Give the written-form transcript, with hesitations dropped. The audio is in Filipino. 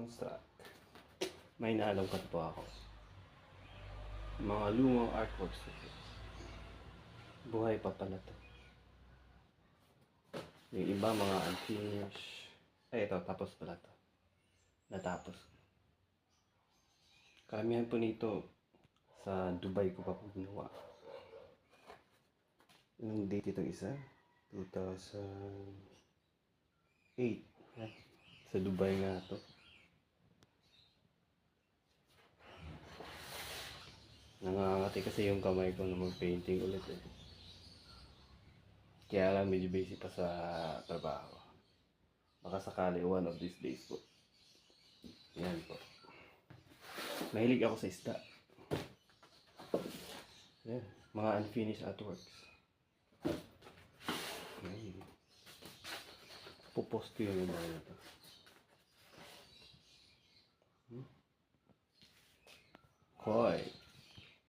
Construct. May naalungkat po ako. Mga lumang artworks ito. Buhay pa pala to. Yung iba mga unfinished. Ay ito, tapos pala to. Natapos. Karamihan po nito sa Dubai ko pa po ginawa. Yung date itong isa? 2008. Sa Dubai nga to. Nangangati kasi yung kamay ko na mag-painting ulit eh. Kaya lang medyo busy pa sa trabaho. Baka sakali one of these days po. Yan po. Mahilig ako sa isda. Yan. Mga unfinished artworks. Yan. Pupost ko yung mga ito. Koi.